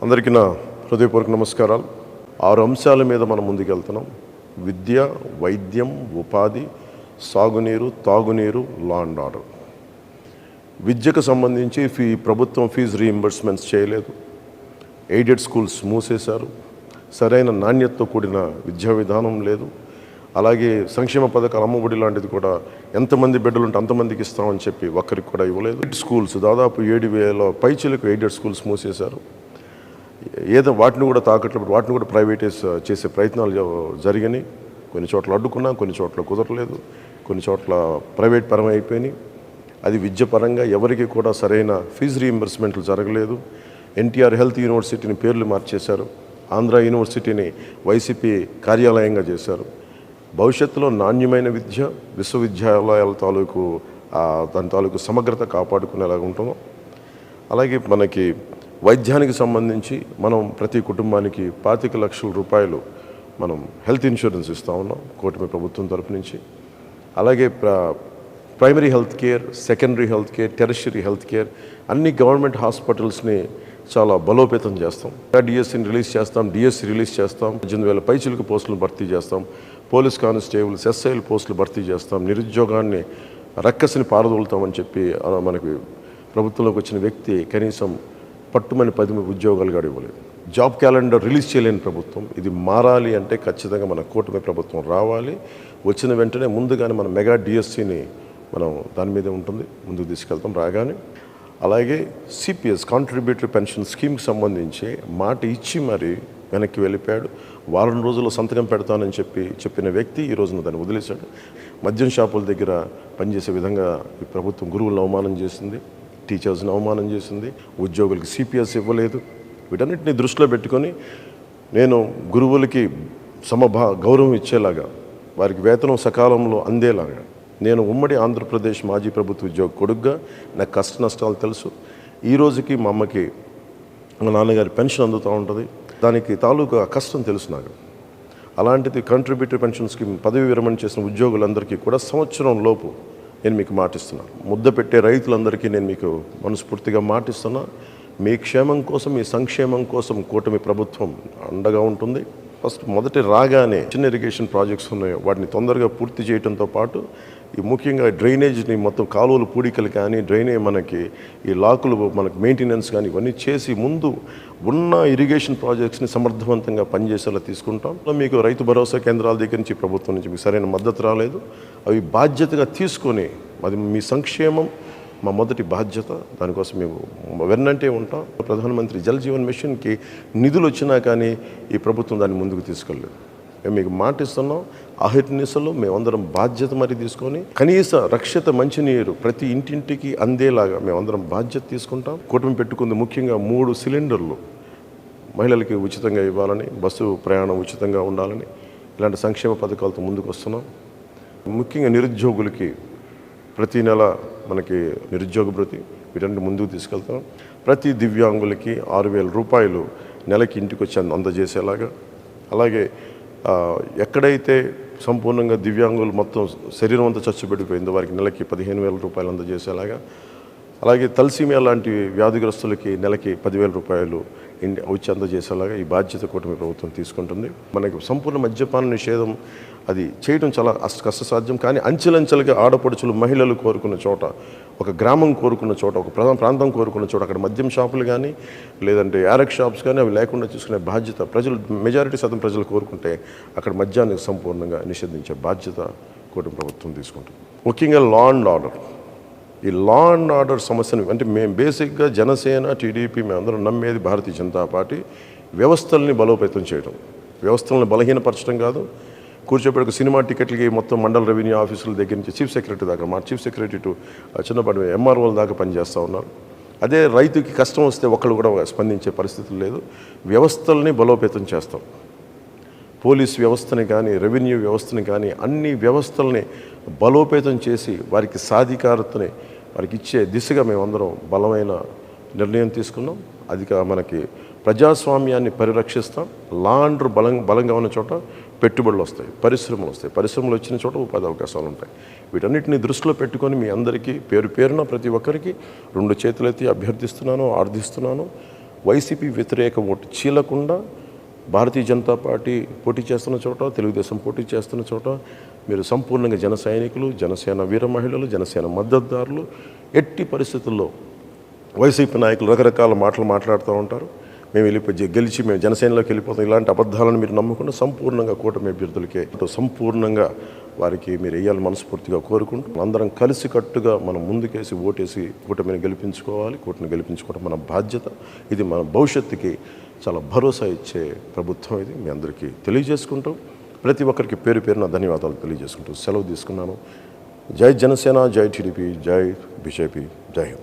అందరికీ నా హృదయపూర్వక నమస్కారాలు. 6 అంశాల మీద మనం ముందుకెళ్తున్నాం. విద్య, వైద్యం, ఉపాధి, సాగునీరు, తాగునీరు, లా అండ్ ఆర్డర్. విద్యకు సంబంధించి ప్రభుత్వం ఫీజు రీయింబర్స్మెంట్స్ చేయలేదు. ఎయిడెడ్ స్కూల్స్ మూసేశారు. సరైన నాణ్యతతో కూడిన విద్యా విధానం లేదు. అలాగే సంక్షేమ పథకాలు, అమ్మఒడి లాంటిది కూడా ఎంతమంది బిడ్డలు ఉంటే అంతమందికి ఇస్తామని చెప్పి ఒక్కరికి కూడా ఇవ్వలేదు. స్కూల్స్ దాదాపు 7,000 పైచిలకు ఎయిడెడ్ స్కూల్స్ మూసేశారు. వాటిని కూడా తాకట్లు, వాటిని కూడా ప్రైవేటైజ్ చేసే ప్రయత్నాలు జరిగినాయి. కొన్ని చోట్ల అడ్డుకున్నా, కొన్ని చోట్ల కుదరలేదు, కొన్ని చోట్ల ప్రైవేట్ పరం అయిపోయినాయి. అది విద్య పరంగా ఎవరికి కూడా సరైన ఫీజు రీయింబర్స్మెంట్లు జరగలేదు. ఎన్టీఆర్ హెల్త్ యూనివర్సిటీని పేర్లు మార్చేశారు. ఆంధ్ర యూనివర్సిటీని వైసీపీ కార్యాలయంగా చేశారు. భవిష్యత్తులో నాణ్యమైన విద్య, విశ్వవిద్యాలయాల దాని తాలూకు సమగ్రత కాపాడుకునేలాగా ఉంటుందో. అలాగే మనకి వైద్యానికి సంబంధించి మనం ప్రతి కుటుంబానికి 25 లక్షల రూపాయలు మనం హెల్త్ ఇన్సూరెన్స్ ఇస్తూ ఉన్నాం కూటమి ప్రభుత్వం తరపు నుంచి. అలాగే primary health care, secondary health care, tertiary health care అన్ని గవర్నమెంట్ హాస్పిటల్స్ని చాలా బలోపేతం చేస్తాం. డిఎస్సిని రిలీజ్ చేస్తాం, డిఎస్సి రిలీజ్ చేస్తాం. 18,000 పైచిలకు పోస్టులను భర్తీ చేస్తాం. పోలీస్ కానిస్టేబుల్స్, ఎస్ఐల పోస్టులు భర్తీ చేస్తాం. నిరుద్యోగాన్ని రక్కసిని పారదోలుతామని చెప్పి మనకి ప్రభుత్వంలోకి వచ్చిన వ్యక్తి కనీసం పట్టుమని 10 ఉద్యోగాలు కూడా ఇవ్వలేదు. జాబ్ క్యాలెండర్ రిలీజ్ చేయలేని ప్రభుత్వం. ఇది మారాలి అంటే ఖచ్చితంగా మన కూటమి ప్రభుత్వం రావాలి. వచ్చిన వెంటనే ముందుగానే మన మెగా డిఎస్సిని మనం దాని మీదే ఉంటుంది, ముందుకు తీసుకెళ్తాం రాగానే. అలాగే సిపిఎస్, కాంట్రిబ్యూటరీ పెన్షన్ స్కీమ్కి సంబంధించి మాట ఇచ్చి మరి వెనక్కి వెళ్ళిపోయాడు. వారం రోజుల్లో సంతకం పెడతానని చెప్పిన వ్యక్తి ఈ రోజున దాన్ని వదిలేశాడు. మద్యం షాపుల దగ్గర పనిచేసే విధంగా ఈ ప్రభుత్వం గురువులను అవమానం చేసింది, టీచర్స్ని అవమానం చేసింది, ఉద్యోగులకి సిపిఎస్ ఇవ్వలేదు. వీటన్నిటిని దృష్టిలో పెట్టుకొని నేను గురువులకి గౌరవం ఇచ్చేలాగా, వారికి వేతనం సకాలంలో అందేలాగా, నేను ఉమ్మడి ఆంధ్రప్రదేశ్ మాజీ ప్రభుత్వ ఉద్యోగ కొడుగ్గా నాకు కష్ట నష్టాలు తెలుసు. ఈ రోజుకి మా అమ్మకి, మా నాన్నగారి పెన్షన్ అందుతూ ఉంటుంది. దానికి తాలూకా కష్టం తెలుసు నాకు. అలాంటిది కాంట్రిబ్యూటరీ పెన్షన్ స్కీమ్ పదవి విరమణ చేసిన ఉద్యోగులందరికీ కూడా సంవత్సరం లోపు నేను మీకు మాటిస్తున్నాను. ముద్ద పెట్టే రైతులందరికీ నేను మీకు మనస్ఫూర్తిగా మాటిస్తున్నా. మీ క్షేమం కోసం, మీ సంక్షేమం కోసం కూటమి ప్రభుత్వం అండగా ఉంటుంది. మొదటి రాగానే చిన్న ఇరిగేషన్ ప్రాజెక్ట్స్ ఉన్నాయో వాటిని తొందరగా పూర్తి చేయడంతో పాటు ఈ ముఖ్యంగా డ్రైనేజ్ని మొత్తం కాలువలు పూడికలు కానీ, మనకి ఈ లాకులు మనకి మెయింటెనెన్స్ కానీ ఇవన్నీ చేసి ముందు ఉన్న ఇరిగేషన్ ప్రాజెక్ట్స్ని సమర్థవంతంగా పనిచేసేలా తీసుకుంటాం. మీకు రైతు భరోసా కేంద్రాల దగ్గర నుంచి ప్రభుత్వం నుంచి మీకు సరైన మద్దతు రాలేదు. అవి బాధ్యతగా తీసుకొని అది మీ సంక్షేమం మా మొదటి బాధ్యత. దానికోసం మేము వెన్నంటే ఉంటాం. ప్రధానమంత్రి జల్ జీవన్ మిషన్కి నిధులు వచ్చినా కానీ ఈ ప్రభుత్వం దాన్ని ముందుకు తీసుకెళ్ళలేదు. మేము మీకు మాటిస్తున్నాం. అహిర్నిశలు మేమందరం బాధ్యత మరి తీసుకొని కనీస రక్షిత మంచినీరు ప్రతి ఇంటింటికి అందేలాగా మేమందరం బాధ్యత తీసుకుంటాం. కూటమి పెట్టుకుంది ముఖ్యంగా 3 సిలిండర్లు మహిళలకి ఉచితంగా ఇవ్వాలని, బస్సు ప్రయాణం ఉచితంగా ఉండాలని, ఇలాంటి సంక్షేమ పథకాలతో ముందుకు వస్తున్నాం. ముఖ్యంగా నిరుద్యోగులకి ప్రతి నెల మనకి నిరుద్యోగ భృతి, వీటన్ని ముందుకు తీసుకెళ్తాం. ప్రతి దివ్యాంగులకి 6,000 రూపాయలు నెలకి ఇంటికి వచ్చి అందజేసేలాగా. అలాగే ఎక్కడైతే సంపూర్ణంగా దివ్యాంగులు మొత్తం శరీరం అంతా చచ్చుబడిపోయిందో వారికి నెలకి 15,000 రూపాయలు అందజేసేలాగా. అలాగే తలసీమియా లాంటి వ్యాధిగ్రస్తులకి నెలకి 10,000 రూపాయలు వచ్చి అందజేసేలాగా ఈ బాధ్యత కూటమి ప్రభుత్వం తీసుకుంటుంది. మనకి సంపూర్ణ మద్యపాన నిషేధం అది చేయడం చాలా కష్టసాధ్యం. కానీ అంచెలంచెలుగా ఆడపడుచులు, మహిళలు కోరుకున్న చోట, ఒక గ్రామం కోరుకున్న చోట, ఒక ప్రాంతం కోరుకున్న చోట అక్కడ మద్యం షాపులు కానీ లేదంటే యారక్ షాప్స్ కానీ అవి లేకుండా చూసుకునే బాధ్యత మెజారిటీ శాతం ప్రజలు కోరుకుంటే అక్కడ మద్యాన్ని సంపూర్ణంగా నిషేధించే బాధ్యత కూటమి ప్రభుత్వం తీసుకుంటుంది. ముఖ్యంగా లా అండ్ ఆర్డర్. ఈ లా అండ్ ఆర్డర్ సమస్యను అంటే మేము బేసిక్గా జనసేన, టీడీపీ మేమందరం నమ్మేది భారతీయ జనతా పార్టీ వ్యవస్థల్ని బలోపేతం చేయడం, వ్యవస్థలను బలహీనపరచడం కాదు. కూర్చోబెట్టుకు సినిమా టికెట్లకి మొత్తం మండల రెవెన్యూ ఆఫీసుల దగ్గర నుంచి చీఫ్ సెక్రటరీ దాకా, మా చీఫ్ సెక్రటరీ టు చిన్నపాటి ఎంఆర్ఓల దాకా పనిచేస్తూ ఉన్నారు. అదే రైతుకి కష్టం వస్తే ఒకళ్ళు కూడా స్పందించే పరిస్థితులు లేదు. వ్యవస్థల్ని బలోపేతం చేస్తాం. పోలీస్ వ్యవస్థని కానీ, రెవెన్యూ వ్యవస్థని కానీ అన్ని వ్యవస్థల్ని బలోపేతం చేసి వారికి సాధికారతని వారికి ఇచ్చే దిశగా మేమందరం బలమైన నిర్ణయం తీసుకున్నాం. అది మనకి ప్రజాస్వామ్యాన్ని పరిరక్షిస్తాం. లా అండ్ బలంగా ఉన్న చోట పెట్టుబడులు వస్తాయి, పరిశ్రమలు వస్తాయి, పరిశ్రమలు వచ్చిన చోట ఉపాధి అవకాశాలు ఉంటాయి. వీటన్నిటిని దృష్టిలో పెట్టుకొని మీ అందరికీ పేరున ప్రతి ఒక్కరికి 2 చేతులెత్తి అభ్యర్థిస్తున్నాను, ఆర్థిస్తున్నాను. వైసీపీ వ్యతిరేక ఓటు చీలకుండా భారతీయ జనతా పార్టీ పోటీ చేస్తున్న చోట, తెలుగుదేశం పోటీ చేస్తున్న చోట మీరు సంపూర్ణంగా జన సైనికులు, జనసేన వీర మహిళలు, జనసేన మద్దతుదారులు ఎట్టి పరిస్థితుల్లో వైసీపీ నాయకులు రకరకాల మాటలు మాట్లాడుతూ ఉంటారు. మేము గెలిచి మేము జనసేనలోకి వెళ్ళిపోతాం, ఇలాంటి అబద్ధాలను మీరు నమ్ముకున్న సంపూర్ణంగా కూటమి అభ్యర్థులకే సంపూర్ణంగా వారికి మీరు వేయాలని మనస్ఫూర్తిగా కోరుకుంటూ అందరం కలిసికట్టుగా మనం ముందుకేసి ఓటేసి కూటమిని గెలిపించుకోవాలి. కూటమిని గెలిపించుకోవడం మన బాధ్యత. ఇది మన భవిష్యత్తుకి చాలా భరోసా ఇచ్చే ప్రభుత్వం. ఇది మీ అందరికీ తెలియజేసుకుంటాం. ప్రతి ఒక్కరికి పేరు పేరున ధన్యవాదాలు తెలియజేసుకుంటూ సెలవు తీసుకున్నాను. జై జనసేన, జై టీడీపీ, జై బీజేపీ, జై హింద్.